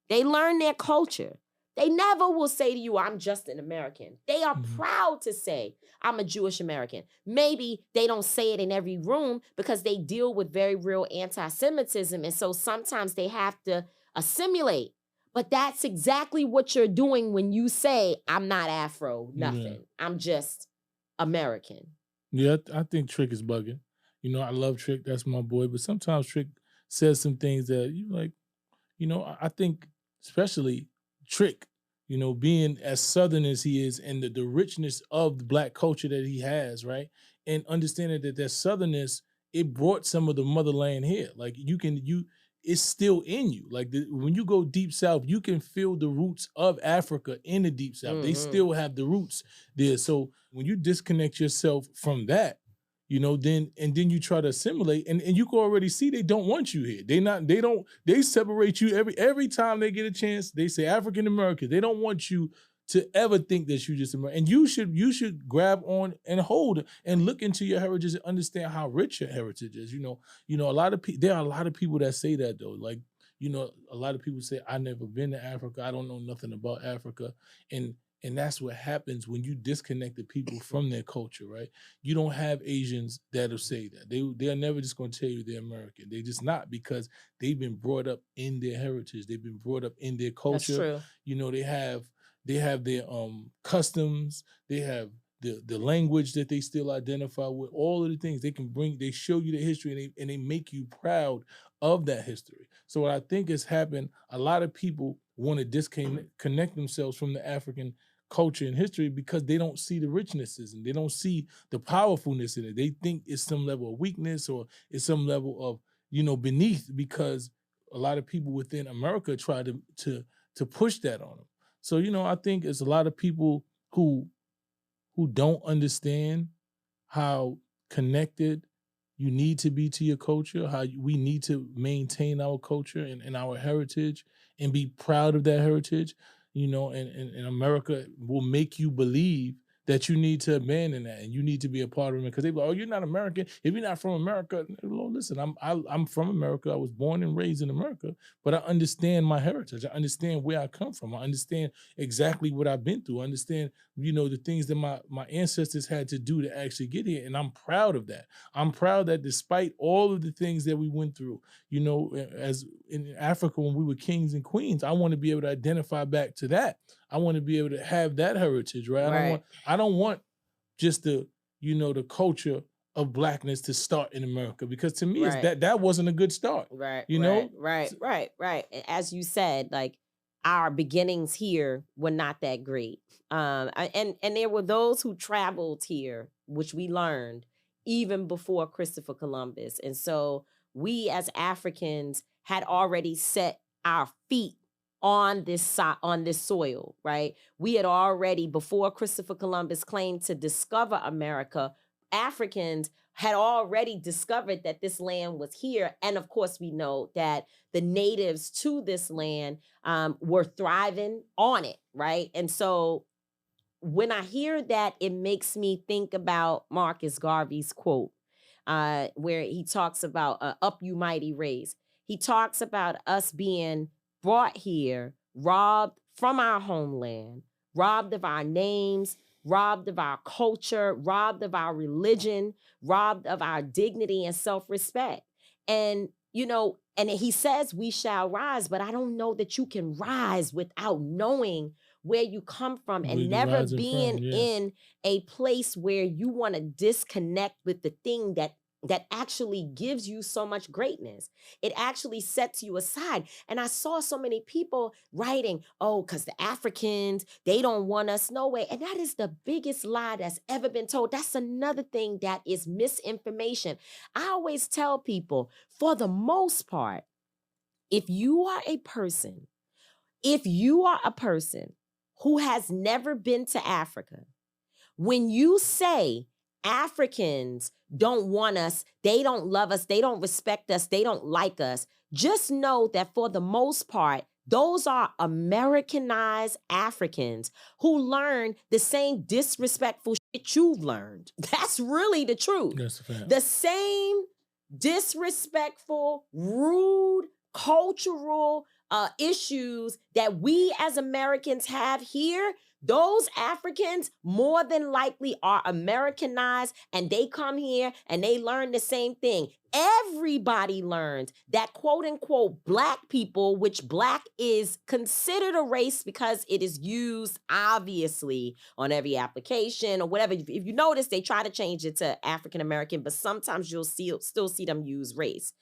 They learn their culture. They never will say to you, I'm just an American. They are proud to say, I'm a Jewish American. Maybe they don't say it in every room because they deal with very real anti-Semitism. And so sometimes they have to assimilate. But that's exactly what you're doing when you say, I'm not Afro, nothing. Yeah. I'm just American. Yeah, I think Trick is bugging. I love Trick. That's my boy. But sometimes Trick says some things that you like, I think especially Trick, being as Southern as he is and the richness of the Black culture that he has, right? And understanding that Southernness, it brought some of the motherland here. Like it's still in you. Like when you go deep South, you can feel the roots of Africa in the deep South. They still have the roots there. So when you disconnect yourself from that, then you try to assimilate, and you can already see they don't want you here. They separate you every time they get a chance. They say African American. They don't want you to ever think that you just American. And you should grab on and hold and look into your heritage and understand how rich your heritage is. A lot of people, there are a lot of people that say that though. Like, a lot of people say, I never been to Africa. I don't know nothing about Africa. And that's what happens when you disconnect the people from their culture, right? You don't have Asians that'll say that. They're never just going to tell you they're American. They're just not, because they've been brought up in their heritage. They've been brought up in their culture. That's true. They have their customs. They have the language that they still identify with. All of the things they can bring. They show you the history, and they make you proud of that history. So what I think has happened, a lot of people want to disconnect themselves from the African culture and history because they don't see the richnesses and they don't see the powerfulness in it. They think it's some level of weakness or it's some level of, beneath, because a lot of people within America try to push that on them. So, I think it's a lot of people who don't understand how connected you need to be to your culture, how we need to maintain our culture and our heritage and be proud of that heritage, and America will make you believe that you need to abandon that and you need to be a part of it, because they go, oh, you're not American if you're not from America. Well, listen, I'm from America. I was born and raised in America, but I understand my heritage. I understand where I come from. I understand exactly what I've been through. I understand, the things that my ancestors had to do to actually get here, and I'm proud of that. I'm proud that despite all of the things that we went through, as in Africa when we were kings and queens, I want to be able to identify back to that. I want to be able to have that heritage, right? Right. I don't want just the culture of Blackness to start in America, because to me, Right. that wasn't a good start. Right. know? Right. And as you said, like, our beginnings here were not that great. And there were those who traveled here, which we learned even before Christopher Columbus. And so we as Africans had already set our feet on this soil, right? We had already, before Christopher Columbus claimed to discover America, Africans had already discovered that this land was here. And of course, we know that the natives to this land were thriving on it, right? And so when I hear that, it makes me think about Marcus Garvey's quote, where he talks about up you mighty race. He talks about us being brought here, robbed from our homeland, robbed of our names, robbed of our culture, robbed of our religion, robbed of our dignity and self-respect. And, and he says we shall rise, but I don't know that you can rise without knowing where you come from and never being in a place where you want to disconnect with the thing that actually gives you so much greatness. It actually sets you aside. And I saw so many people writing, oh, because the Africans, they don't want us. No way. And that is the biggest lie that's ever been told. That's another thing that is misinformation. I always tell people, for the most part, if you are a person who has never been to Africa, when you say Africans don't want us, they don't love us, they don't respect us, they don't like us, just know that for the most part, those are Americanized Africans who learn the same disrespectful shit you've learned. That's really the truth. That's a fact. The same disrespectful, rude, cultural issues that we as Americans have here, those Africans more than likely are Americanized, and they come here and they learn the same thing. Everybody learns that quote unquote Black people, which Black is considered a race because it is used obviously on every application or whatever. If you notice, they try to change it to African American, but sometimes you'll still see them use race.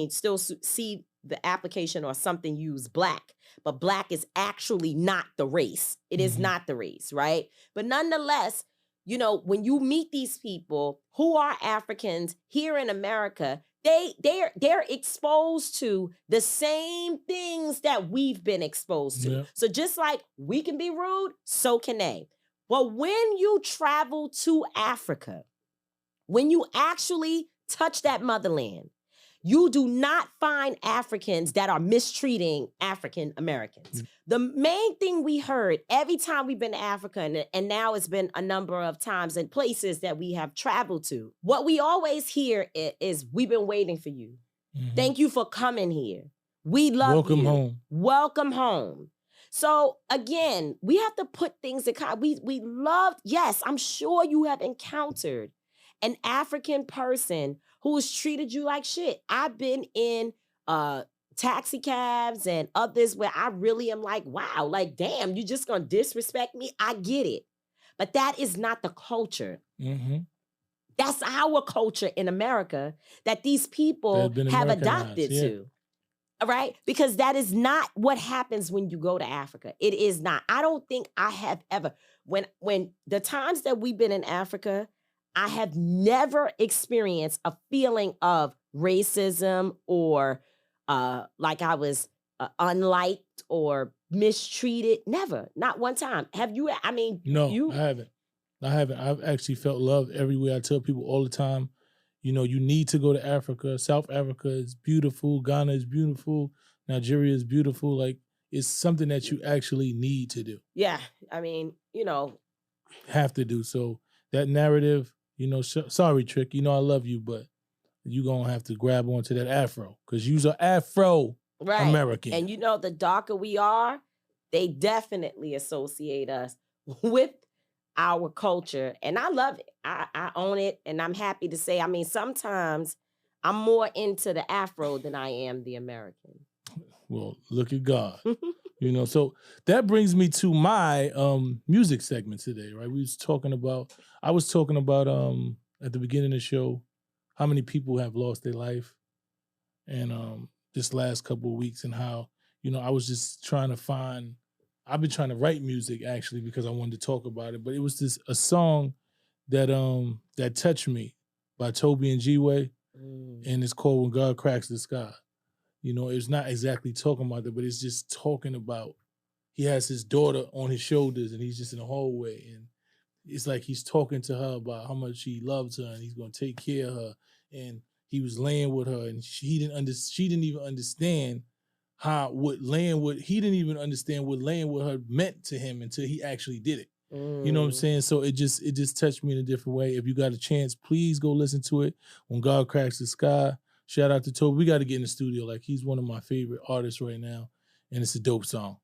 Still see the application or something use Black, but Black is actually not the race. It is not the race, right? But nonetheless, when you meet these people who are Africans here in America, they're exposed to the same things that we've been exposed to. Yeah. So just like we can be rude, so can they. But when you travel to Africa, when you actually touch that motherland, You do not find Africans that are mistreating African Americans. The main thing we heard every time we've been to Africa, and now it's been a number of times in places that we have traveled to, what we always hear is we've been waiting for you. Thank you for coming here. We love Welcome you. home. Welcome home. So again, we have to put things in context. We loved, yes, I'm sure you have encountered an African person who has treated you like shit. I've been in taxi cabs and others where I really am like, wow, like, damn, you just gonna disrespect me? I get it. But that is not the culture. That's our culture in America that these people have adopted to. All right? Because that is not what happens when you go to Africa. It is not. I don't think I have ever, when the times that we've been in Africa, I have never experienced a feeling of racism or like I was unliked or mistreated. Never. Not one time. Have you? I mean, no, I haven't. I've actually felt love everywhere. I tell people all the time, you know, you need to go to Africa. South Africa is beautiful. Ghana is beautiful. Nigeria is beautiful. Like, it's something that you actually need to do. Yeah. I mean, you know. Have to do. So that narrative, you know, sorry, Trick, you know I love you, but you're going to have to grab onto that Afro because you're Afro-American. Right. And you know, the darker we are, they definitely associate us with our culture. And I love it. I own it. And I'm happy to say, I mean, sometimes I'm more into the Afro than I am the American. Well, look at God. You know, so that brings me to my music segment today, right? I was talking about at the beginning of the show, how many people have lost their life. And this last couple of weeks and how, you know, I was just trying to find, I've been trying to write music actually because I wanted to talk about it, but it was a song that that touched me by Toby and G-Way, and it's called When God Cracks the Sky. You know, it's not exactly talking about it, but it's just talking about, he has his daughter on his shoulders and he's just in the hallway and it's like he's talking to her about how much he loves her and he's going to take care of her. And he was laying with her and she didn't even understand he didn't even understand what laying with her meant to him until he actually did it. You know what I'm saying? So it just touched me in a different way. If you got a chance, please go listen to it. When God Cracks the Sky. Shout out to Toby. We got to get in the studio. Like, he's one of my favorite artists right now. And it's a dope song.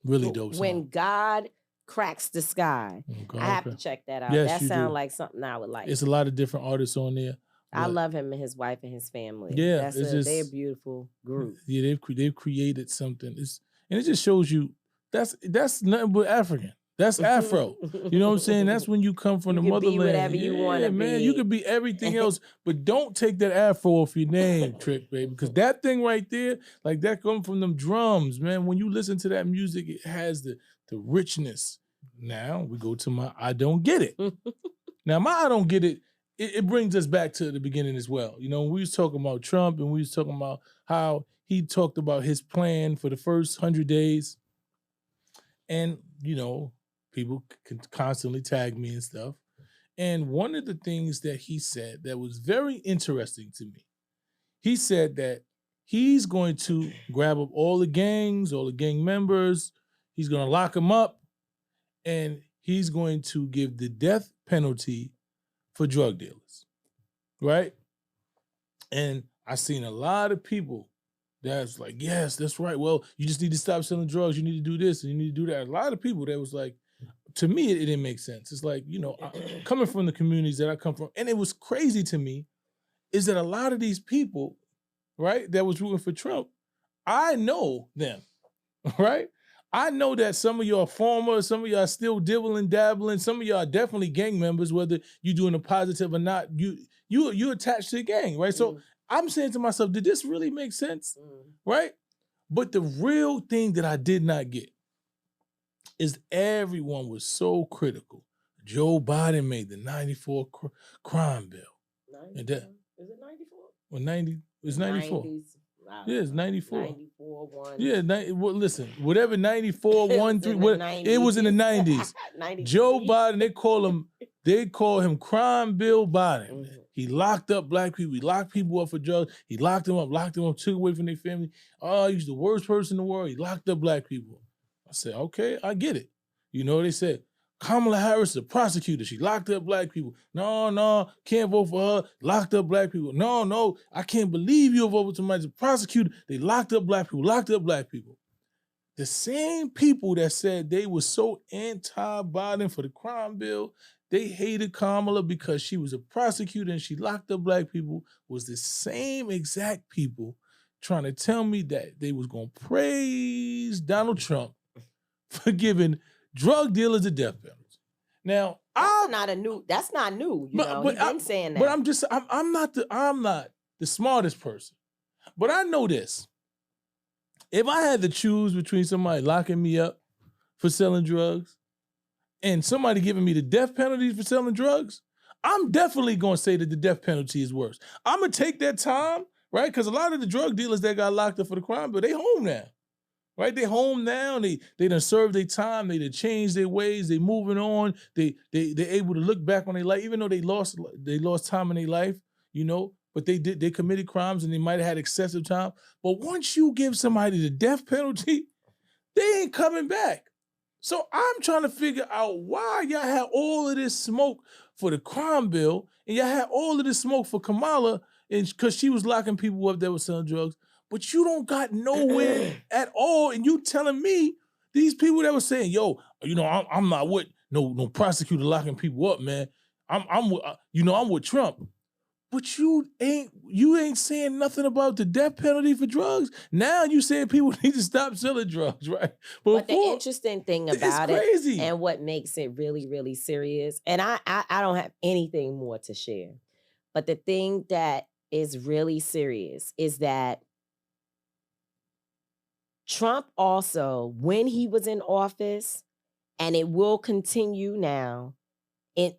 Really dope song. When God Cracks the Sky. I have to check that out. Yes, that sounds like something I would like. It's a lot of different artists on there. I love him and his wife and his family. Yeah. They're a beautiful group. Yeah, they've created something. And it just shows you that's nothing but African. That's Afro. You know what I'm saying? That's when you come from the motherland. Be whatever you want to be. Man, you could be everything else, but don't take that Afro off your name, Trick, baby. Because that thing right there, like that comes from them drums, man. When you listen to that music, it has the richness. Now we go to my I Don't Get It. Now my I Don't Get It, it brings us back to the beginning as well. You know, we was talking about Trump and we was talking about how he talked about his plan for the first 100 days. And, you know, people can constantly tag me and stuff. And one of the things that he said that was very interesting to me, he said that he's going to grab up all the gangs, all the gang members, he's going to lock them up, and he's going to give the death penalty for drug dealers, right? And I've seen a lot of people that's like, yes, that's right. Well, you just need to stop selling drugs. You need to do this and you need to do that. A lot of people that was like, to me, it didn't make sense. It's like, you know, coming from the communities that I come from, and it was crazy to me, is that a lot of these people, right, that was rooting for Trump, I know them, right? I know that some of y'all former, some of y'all still dibbling, dabbling, some of y'all are definitely gang members, whether you're doing a positive or not, you attached to the gang, right? So I'm saying to myself, did this really make sense, right? But the real thing that I did not get is everyone was so critical. Joe Biden made the 94 crime bill. 94? And that, is it 94? Well, 90, it's 94. 90s. Yeah, it's 94. 94, 1. Yeah, well, listen, whatever 94, 1, 3, it was in the 90s. Joe Biden, they call him Crime Bill Biden. He locked up black people. He locked people up for drugs. He locked them up, took away from their family. Oh, he's the worst person in the world. He locked up black people. I said, okay, I get it. You know, they said, Kamala Harris, the prosecutor, she locked up black people. No, can't vote for her. Locked up black people. No, I can't believe you voted for somebody. The prosecutor, they locked up black people. The same people that said they were so anti-Biden for the crime bill, they hated Kamala because she was a prosecutor and she locked up black people, was the same exact people trying to tell me that they was going to praise Donald Trump for giving drug dealers the death penalty. Now, that's not new. You know, he's been saying that. But I'm not the smartest person. But I know this. If I had to choose between somebody locking me up for selling drugs and somebody giving me the death penalty for selling drugs, I'm definitely going to say that the death penalty is worse. I'm going to take that time, right? Because a lot of the drug dealers that got locked up for the crime bill, they home now, right? They home now. They done served their time. They done changed their ways. They moving on. They able to look back on their life, even though they lost time in their life, you know. But they committed crimes and they might have had excessive time. But once you give somebody the death penalty, they ain't coming back. So I'm trying to figure out why y'all had all of this smoke for the crime bill and y'all had all of this smoke for Kamala because she was locking people up that were selling drugs, but you don't got nowhere at all. And you telling me these people that were saying, yo, you know, I'm not with no prosecutor locking people up, man. I'm with Trump. But you ain't saying nothing about the death penalty for drugs. Now you saying people need to stop selling drugs, right? But the interesting thing about it and what makes it really, really serious, and I don't have anything more to share, but the thing that is really serious is that Trump also, when he was in office, and it will continue now,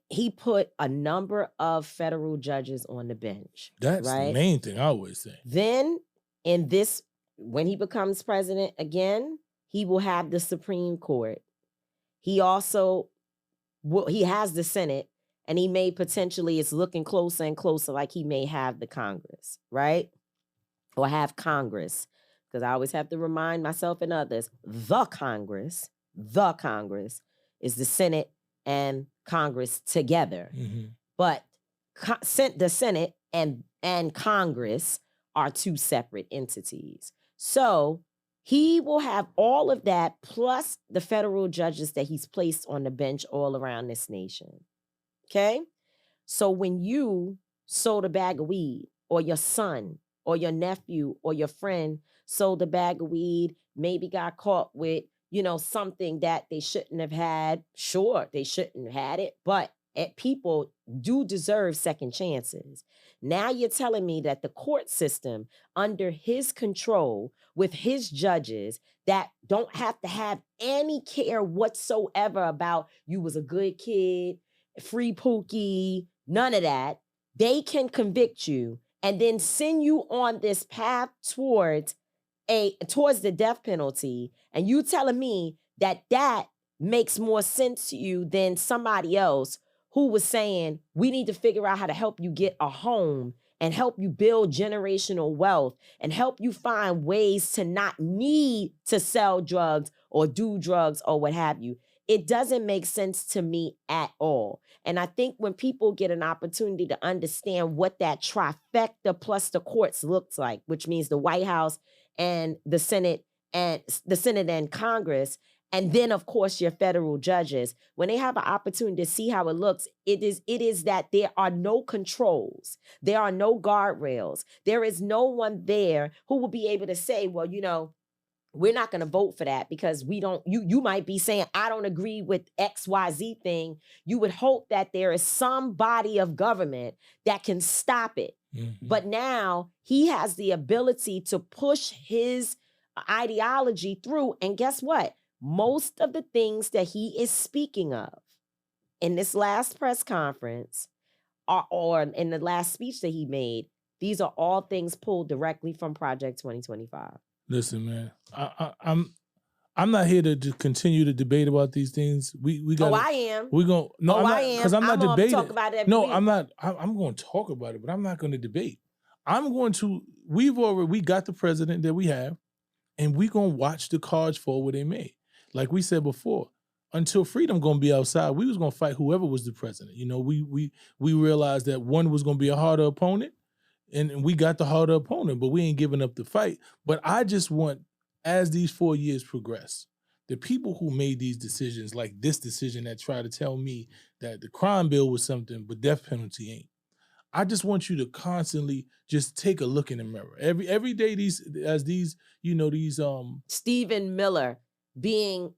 he put a number of federal judges on the bench. That's right? The main thing I always say. Then when he becomes president again, he will have the Supreme Court. He also he has the Senate, and he may potentially, it's looking closer and closer like he may have the Congress, right? Or have Congress. Because I always have to remind myself and others, the Congress is the Senate and Congress together. Mm-hmm. But the Senate and Congress are two separate entities. So he will have all of that plus the federal judges that he's placed on the bench all around this nation. Okay? So when you sold a bag of weed, or your son or your nephew or your friend sold a bag of weed, maybe got caught with, something that they shouldn't have had. Sure, they shouldn't have had it, but people do deserve second chances. Now you're telling me that the court system under his control with his judges that don't have to have any care whatsoever about you was a good kid, free Pookie, none of that. They can convict you and then send you on this path towards the death penalty, and you telling me that makes more sense to you than somebody else who was saying, we need to figure out how to help you get a home and help you build generational wealth and help you find ways to not need to sell drugs or do drugs or what have you. It doesn't make sense to me at all. And I think when people get an opportunity to understand what that trifecta plus the courts looks like, which means the White House and the Senate and Congress, and then of course your federal judges, when they have an opportunity to see how it looks, it is that there are no controls, there are no guardrails, there is no one there who will be able to say, well, we're not going to vote for that because we don't, you might be saying, I don't agree with XYZ thing. You would hope that there is some body of government that can stop it. Mm-hmm. But now he has the ability to push his ideology through. And guess what? Most of the things that he is speaking of in this last press conference or in the last speech that he made, these are all things pulled directly from Project 2025. Listen, man, I'm not here to continue to debate about these things. We got. Oh, I am. We going no, I'm not, I am. because I'm not debating. Talk about it. No, I'm not. I'm going to talk about it, but I'm not going to debate. I'm going to. We got the president that we have, and we gonna watch the cards fall where they may. Like we said before, until freedom gonna be outside, we was gonna fight whoever was the president. You know, we realized that one was gonna be a harder opponent, and we got the harder opponent, but we ain't giving up the fight. But I just want, as these 4 years progress, the people who made these decisions, like this decision that tried to tell me that the crime bill was something, but death penalty ain't. I just want you to constantly just take a look in the mirror. Every day these Stephen Miller being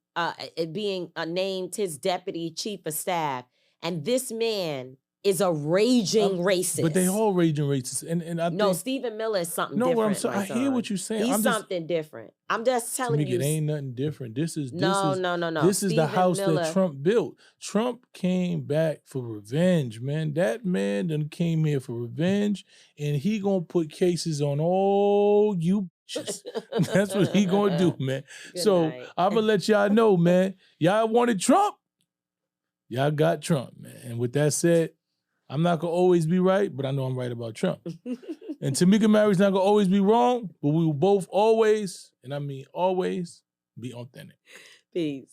named his deputy chief of staff, and this man is a raging racist. But they all raging racists. And I no, think, Stephen Miller is something no, different. I'm sorry, I hear what you're saying. He's something different. I'm just telling Tamika, you. It ain't nothing different. This is no. This is the house Miller. that Trump built. Trump came back for revenge, man. That man done came here for revenge, and he gonna put cases on all you bitches. That's what he gonna do, man. So I'm gonna let y'all know, man. Y'all wanted Trump. Y'all got Trump, man. And with that said, I'm not gonna always be right, but I know I'm right about Trump. And Tamika Mallory's not gonna always be wrong, but we will both always, and I mean always, be authentic. Peace.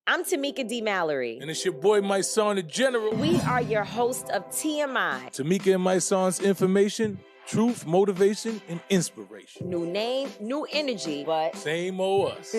I'm Tamika D. Mallory. And it's your boy, Mysonne, the General. We are your host of TMI. Tamika and Mysonne's information, truth, motivation, and inspiration. New name, new energy, but same old us.